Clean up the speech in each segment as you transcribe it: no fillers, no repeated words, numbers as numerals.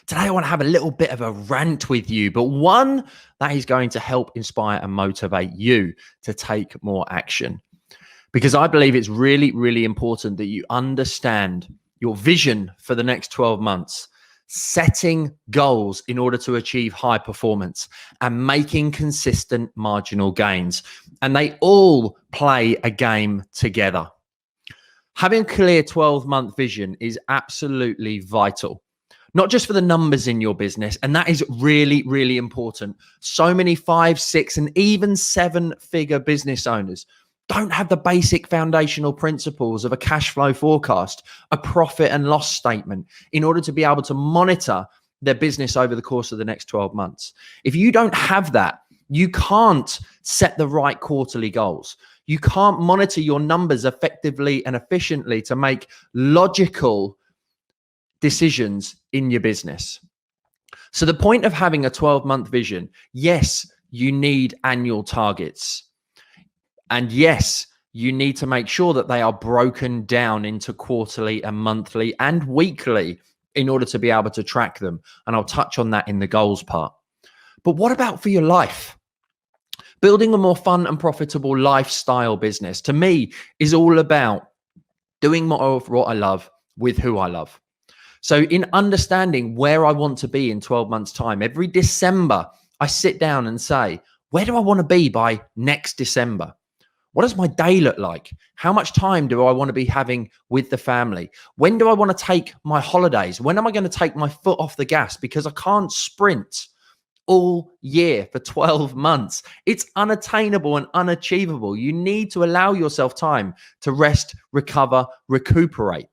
Today, I want to have a little bit of a rant with you, but one that is going to help inspire and motivate you to take more action. Because I believe it's really, really important that you understand your vision for the next 12 months, setting goals in order to achieve high performance and making consistent marginal gains. And they all play a game together. Having a clear 12-month vision is absolutely vital. Not just for the numbers in your business, and that is really, really important. So many 5, 6, and even 7-figure business owners don't have the basic foundational principles of a cash flow forecast, a profit and loss statement in order to be able to monitor their business over the course of the next 12 months. If you don't have that, you can't set the right quarterly goals. You can't monitor your numbers effectively and efficiently to make logical decisions in your business. So the point of having a 12-month vision, yes, you need annual targets. And yes, you need to make sure that they are broken down into quarterly and monthly and weekly in order to be able to track them. And I'll touch on that in the goals part. But what about for your life? Building a more fun and profitable lifestyle business, to me, is all about doing more of what I love with who I love. So in understanding where I want to be in 12 months' time, every December, I sit down and say, where do I want to be by next December? What does my day look like? How much time do I want to be having with the family? When do I want to take my holidays? When am I going to take my foot off the gas? Because I can't sprint all year for 12 months. It's unattainable and unachievable. You need to allow yourself time to rest, recover, recuperate.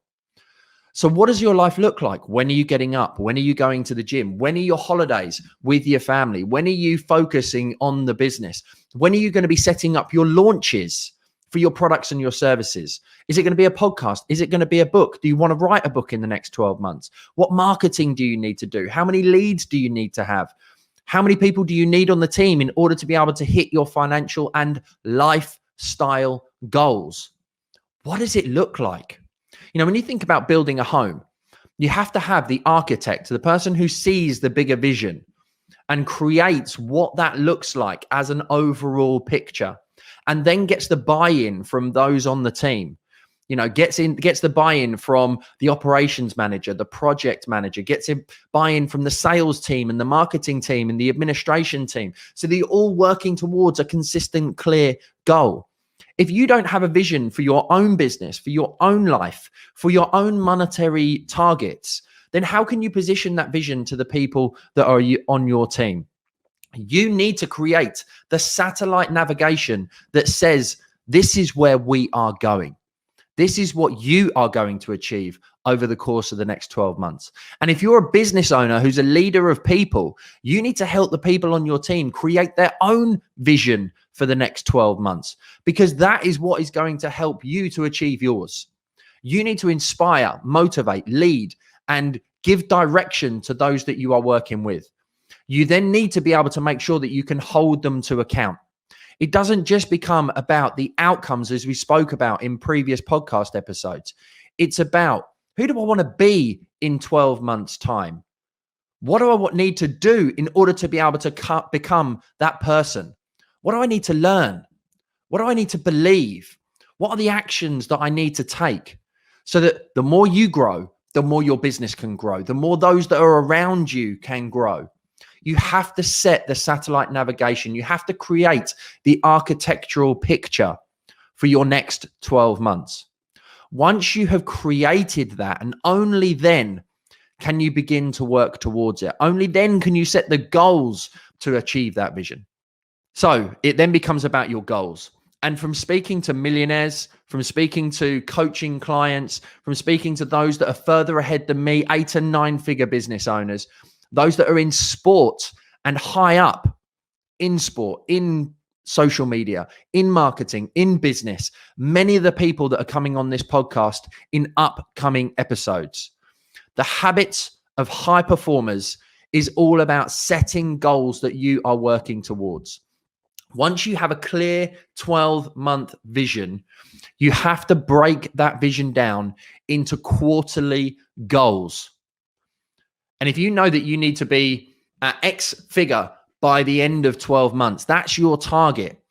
So what does your life look like? When are you getting up? When are you going to the gym? When are your holidays with your family? When are you focusing on the business? When are you going to be setting up your launches for your products and your services? Is it going to be a podcast? Is it going to be a book? Do you want to write a book in the next 12 months? What marketing do you need to do? How many leads do you need to have? How many people do you need on the team in order to be able to hit your financial and lifestyle goals? What does it look like? You know, when you think about building a home, you have to have the architect, the person who sees the bigger vision and creates what that looks like as an overall picture, and then gets the buy-in from those on the team. You know, gets the buy-in from the operations manager, the project manager, gets buy-in from the sales team and the marketing team and the administration team. So they're all working towards a consistent, clear goal. If you don't have a vision for your own business, for your own life, for your own monetary targets, then how can you position that vision to the people that are on your team? You need to create the satellite navigation that says, this is where we are going. This is what you are going to achieve over the course of the next 12 months. And if you're a business owner who's a leader of people, you need to help the people on your team create their own vision for the next 12 months, because that is what is going to help you to achieve yours. You need to inspire, motivate, lead, and give direction to those that you are working with. You then need to be able to make sure that you can hold them to account. It doesn't just become about the outcomes, as we spoke about in previous podcast episodes. It's about, who do I want to be in 12 months' time? What do I need to do in order to be able to become that person? What do I need to learn? What do I need to believe? What are the actions that I need to take? So that the more you grow, the more your business can grow, the more those that are around you can grow. You have to set the satellite navigation. You have to create the architectural picture for your next 12 months. Once you have created that, and only then can you begin to work towards it. Only then can you set the goals to achieve that vision. So it then becomes about your goals. And from speaking to millionaires, from speaking to coaching clients, from speaking to those that are further ahead than me, 8 and 9-figure business owners, those that are in sport and high up in sport, in social media, in marketing, in business, many of the people that are coming on this podcast in upcoming episodes. The habits of high performers is all about setting goals that you are working towards. Once you have a clear 12-month vision, you have to break that vision down into quarterly goals. And if you know that you need to be at X figure by the end of 12 months, that's your target.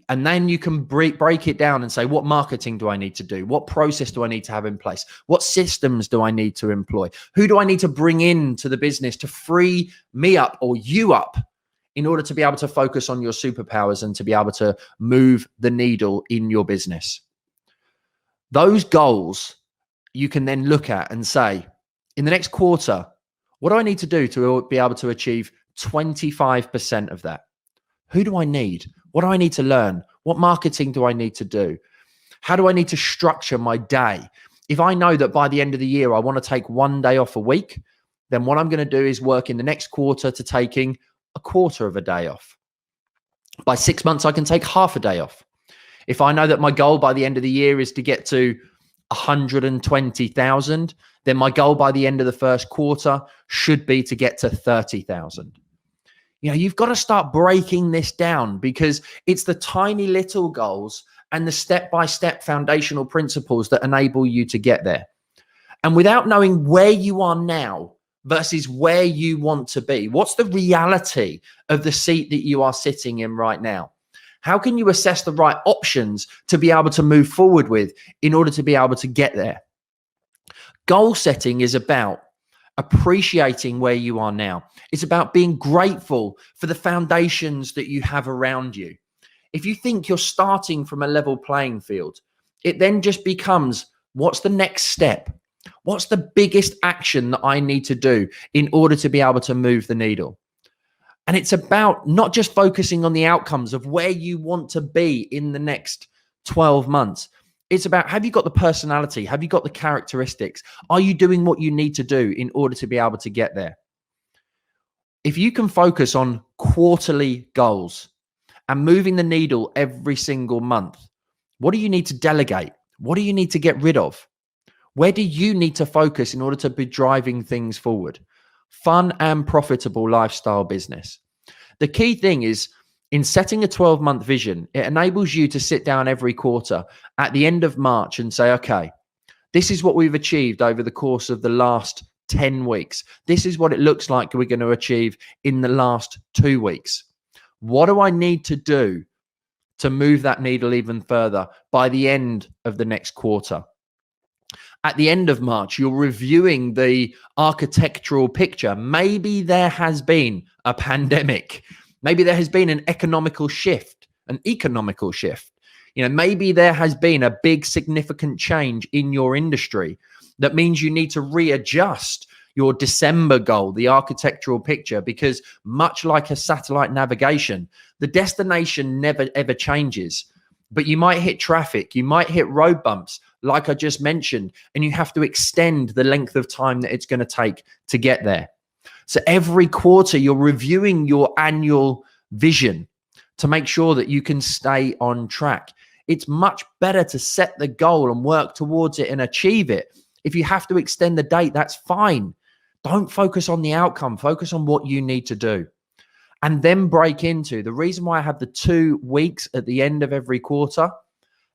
And then you can break it down and say, what marketing do I need to do? What process do I need to have in place? What systems do I need to employ? Who do I need to bring into the business to free me up or you up in order to be able to focus on your superpowers and to be able to move the needle in your business? Those goals you can then look at and say, in the next quarter, what do I need to do to be able to achieve 25% of that? Who do I need? What do I need to learn? What marketing do I need to do? How do I need to structure my day? If I know that by the end of the year, I want to take 1 day off a week, then what I'm going to do is work in the next quarter to taking a quarter of a day off. By 6 months, I can take half a day off. If I know that my goal by the end of the year is to get to 120,000, then my goal by the end of the first quarter should be to get to 30,000. You've got to start breaking this down, because it's the tiny little goals and the step-by-step foundational principles that enable you to get there. And without knowing where you are now versus where you want to be, what's the reality of the seat that you are sitting in right now? How can you assess the right options to be able to move forward with in order to be able to get there? Goal setting is about appreciating where you are now. It's about being grateful for the foundations that you have around you. If you think you're starting from a level playing field, it then just becomes, what's the next step? What's the biggest action that I need to do in order to be able to move the needle? And it's about not just focusing on the outcomes of where you want to be in the next 12 months. It's about, have you got the personality? Have you got the characteristics? Are you doing what you need to do in order to be able to get there? If you can focus on quarterly goals and moving the needle every single month, what do you need to delegate? What do you need to get rid of? Where do you need to focus in order to be driving things forward? Fun and profitable lifestyle business. The key thing is, in setting a 12-month vision, it enables you to sit down every quarter at the end of March and say, okay, this is what we've achieved over the course of the last 10 weeks. This is what it looks like we're going to achieve in the last 2 weeks. What do I need to do to move that needle even further by the end of the next quarter? At the end of March, you're reviewing the architectural picture. Maybe there has been a pandemic. Maybe there has been an economical shift. Maybe there has been a big significant change in your industry that means you need to readjust your December goal, the architectural picture, because much like a satellite navigation, the destination never ever changes. But you might hit traffic, you might hit road bumps, like I just mentioned, and you have to extend the length of time that it's going to take to get there. So every quarter, you're reviewing your annual vision to make sure that you can stay on track. It's much better to set the goal and work towards it and achieve it. If you have to extend the date, that's fine. Don't focus on the outcome. Focus on what you need to do. And then break into the reason why I have the 2 weeks at the end of every quarter.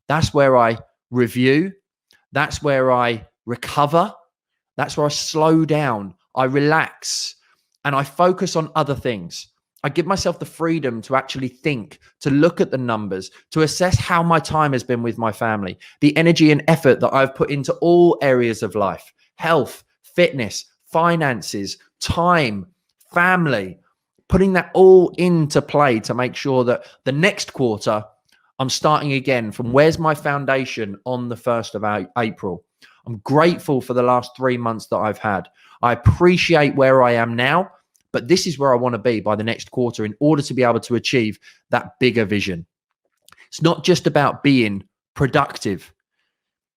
That's where I review. That's where I recover. That's where I slow down. I relax and I focus on other things. I give myself the freedom to actually think, to look at the numbers, to assess how my time has been with my family, the energy and effort that I've put into all areas of life, health, fitness, finances, time, family, putting that all into play to make sure that the next quarter, I'm starting again from where's my foundation on the 1st of April. I'm grateful for the last 3 months that I've had. I appreciate where I am now, but this is where I want to be by the next quarter in order to be able to achieve that bigger vision. It's not just about being productive.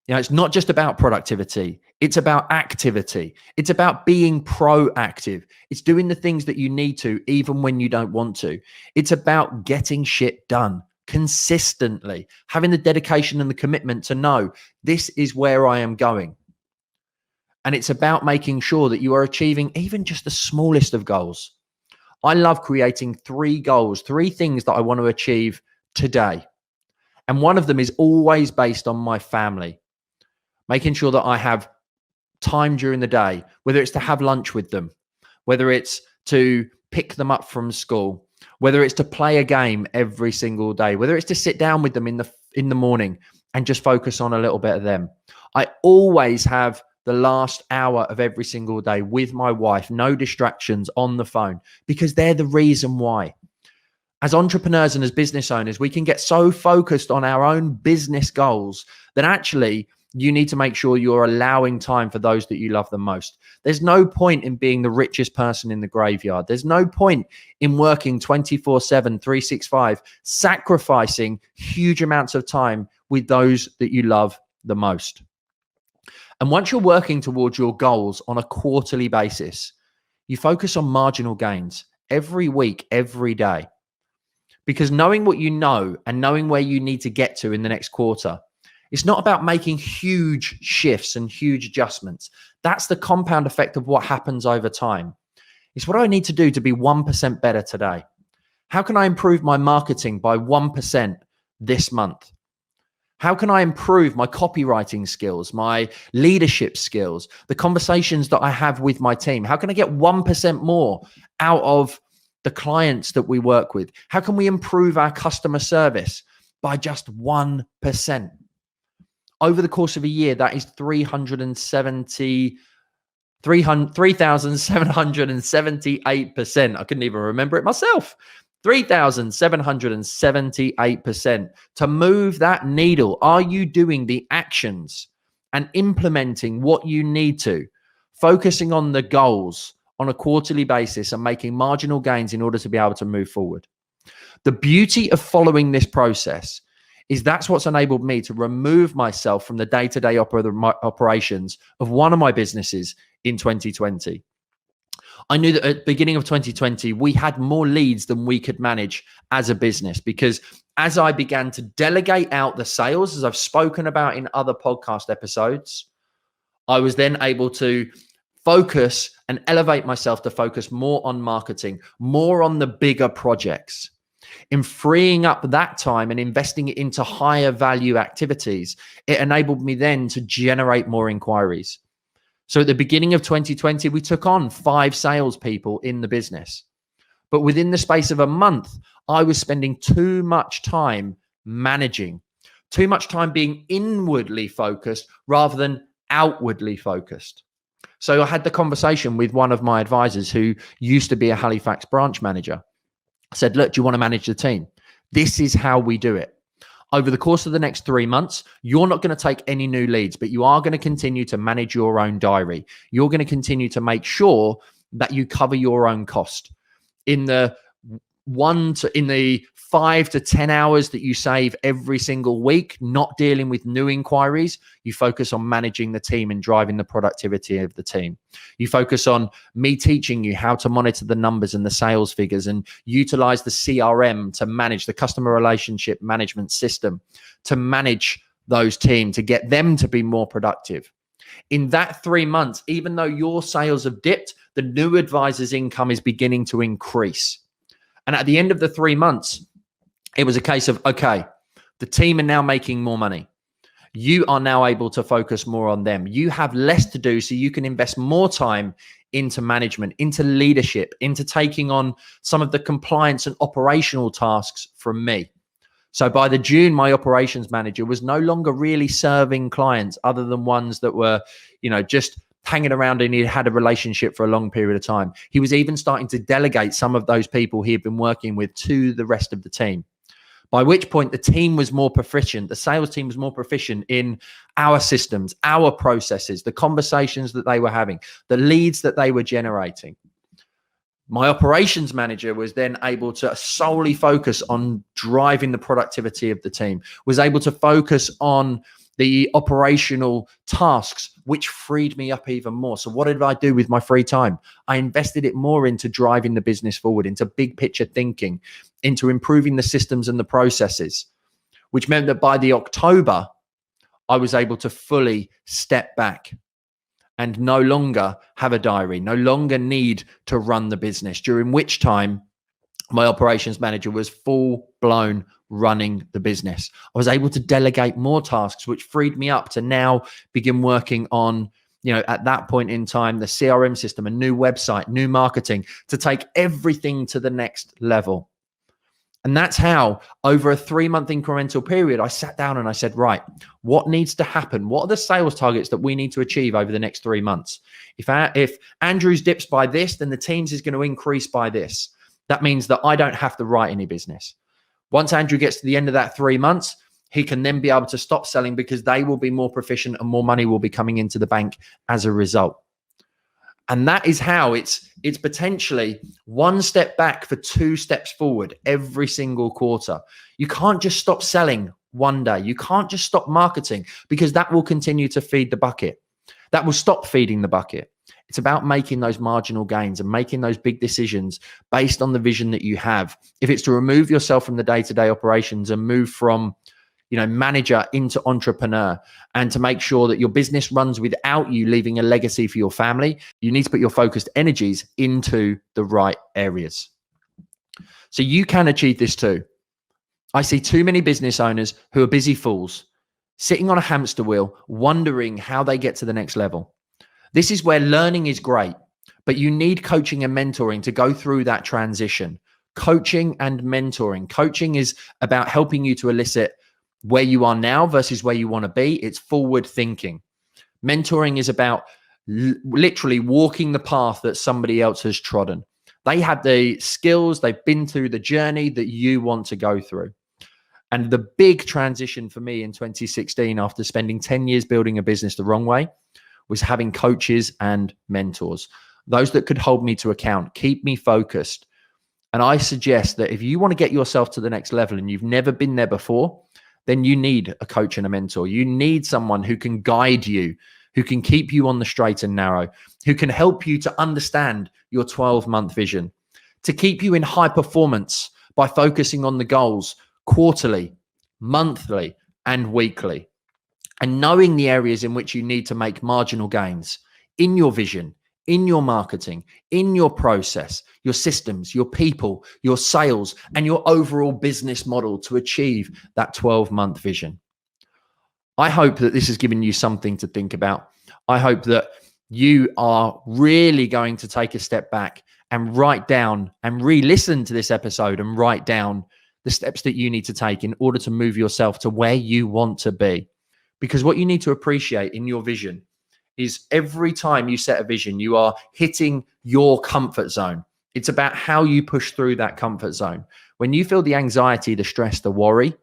It's not just about productivity. It's about activity. It's about being proactive. It's doing the things that you need to, even when you don't want to. It's about getting shit done consistently, having the dedication and the commitment to know this is where I am going. And it's about making sure that you are achieving even just the smallest of goals. I love creating 3 goals, 3 things that I want to achieve today. And one of them is always based on my family, making sure that I have time during the day, whether it's to have lunch with them, whether it's to pick them up from school, whether it's to play a game every single day, whether it's to sit down with them in the morning and just focus on a little bit of them. I always have the last hour of every single day with my wife, no distractions on the phone, because they're the reason why. As entrepreneurs and as business owners, we can get so focused on our own business goals that actually you need to make sure you're allowing time for those that you love the most. There's no point in being the richest person in the graveyard. There's no point in working 24/7, 365, sacrificing huge amounts of time with those that you love the most. And once you're working towards your goals on a quarterly basis, you focus on marginal gains every week, every day. Because knowing what you know and knowing where you need to get to in the next quarter, it's not about making huge shifts and huge adjustments. That's the compound effect of what happens over time. It's what I need to do to be 1% better today. How can I improve my marketing by 1% this month? How can I improve my copywriting skills, my leadership skills, the conversations that I have with my team? How can I get 1% more out of the clients that we work with? How can we improve our customer service by just 1%? Over the course of a year, that is 3,778%. I couldn't even remember it myself. 3,778%. To move that needle, are you doing the actions and implementing what you need to, focusing on the goals on a quarterly basis and making marginal gains in order to be able to move forward? The beauty of following this process is that's what's enabled me to remove myself from the day-to-day operations of one of my businesses in 2020. I knew that at the beginning of 2020, we had more leads than we could manage as a business, because as I began to delegate out the sales, as I've spoken about in other podcast episodes, I was then able to focus and elevate myself to focus more on marketing, more on the bigger projects. In freeing up that time and investing it into higher value activities, it enabled me then to generate more inquiries. So at the beginning of 2020, we took on 5 salespeople in the business. But within the space of a month, I was spending too much time managing, too much time being inwardly focused rather than outwardly focused. So I had the conversation with one of my advisors who used to be a Halifax branch manager. I said, look, do you want to manage the team? This is how we do it. Over the course of the next 3 months, you're not going to take any new leads, but you are going to continue to manage your own diary. You're going to continue to make sure that you cover your own cost. In the 5 to 10 hours that you save every single week, not dealing with new inquiries, you focus on managing the team and driving the productivity of the team. You focus on me teaching you how to monitor the numbers and the sales figures and utilize the CRM to manage the customer relationship management system, to manage those teams, to get them to be more productive. In that 3 months, even though your sales have dipped, the new advisor's income is beginning to increase. And at the end of the 3 months, it was a case of, okay, the team are now making more money. You are now able to focus more on them. You have less to do, so you can invest more time into management, into leadership, into taking on some of the compliance and operational tasks from me. So by the June, my operations manager was no longer really serving clients other than ones that were, just hanging around and he had a relationship for a long period of time. He was even starting to delegate some of those people he had been working with to the rest of the team. By which point the team was more proficient. The sales team was more proficient in our systems, our processes, the conversations that they were having, the leads that they were generating. My operations manager was then able to solely focus on driving the productivity of the team, was able to focus on the operational tasks, which freed me up even more. So what did I do with my free time? I invested it more into driving the business forward, into big picture thinking, into improving the systems and the processes, which meant that by the October, I was able to fully step back and no longer have a diary, no longer need to run the business, during which time my operations manager was full-blown running the business. I was able to delegate more tasks, which freed me up to now begin working on at that point in time, the CRM system, a new website, new marketing to take everything to the next level. And that's how, over a 3-month incremental period, I sat down and I said, right, what needs to happen? What are the sales targets that we need to achieve over the next 3 months? If Andrew's dips by this, then the team's is going to increase by this. That means that I don't have to write any business. Once Andrew gets to the end of that 3 months, he can then be able to stop selling because they will be more proficient and more money will be coming into the bank as a result. And that is how it's potentially 1 step back for 2 steps forward every single quarter. You can't just stop selling one day. You can't just stop marketing because that will continue to feed the bucket. That will stop feeding the bucket. It's about making those marginal gains and making those big decisions based on the vision that you have. If it's to remove yourself from the day-to-day operations and move from manager into entrepreneur, and to make sure that your business runs without you leaving a legacy for your family, you need to put your focused energies into the right areas. So you can achieve this too. I see too many business owners who are busy fools, sitting on a hamster wheel, wondering how they get to the next level. This is where learning is great, but you need coaching and mentoring to go through that transition. Coaching and mentoring. Coaching is about helping you to elicit where you are now versus where you want to be. It's forward thinking. Mentoring is about literally walking the path that somebody else has trodden. They have the skills, they've been through the journey that you want to go through. And the big transition for me in 2016, after spending 10 years building a business the wrong way, was having coaches and mentors, those that could hold me to account, keep me focused. And I suggest that if you want to get yourself to the next level and you've never been there before, then you need a coach and a mentor. You need someone who can guide you, who can keep you on the straight and narrow, who can help you to understand your 12-month vision, to keep you in high performance by focusing on the goals quarterly, monthly, and weekly, and knowing the areas in which you need to make marginal gains in your vision, in your marketing, in your process, your systems, your people, your sales, and your overall business model to achieve that 12-month vision. I hope that this has given you something to think about. I hope that you are really going to take a step back and write down and re-listen to this episode and write down the steps that you need to take in order to move yourself to where you want to be. Because what you need to appreciate in your vision is every time you set a vision, you are hitting your comfort zone. It's about how you push through that comfort zone. When you feel the anxiety, the stress, the worry,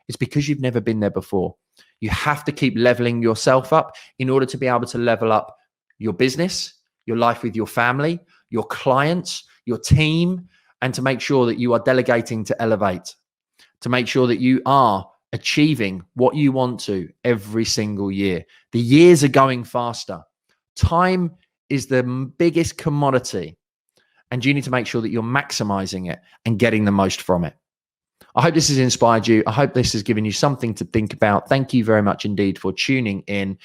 it's because you've never been there before. You have to keep leveling yourself up in order to be able to level up your business, your life with your family, your clients, your team, and to make sure that you are delegating to elevate, to make sure that you are achieving what you want to every single year. The years are going faster. Time is the biggest commodity, and you need to make sure that you're maximizing it and getting the most from it. I hope this has inspired you. I hope this has given you something to think about. Thank you very much indeed for tuning in.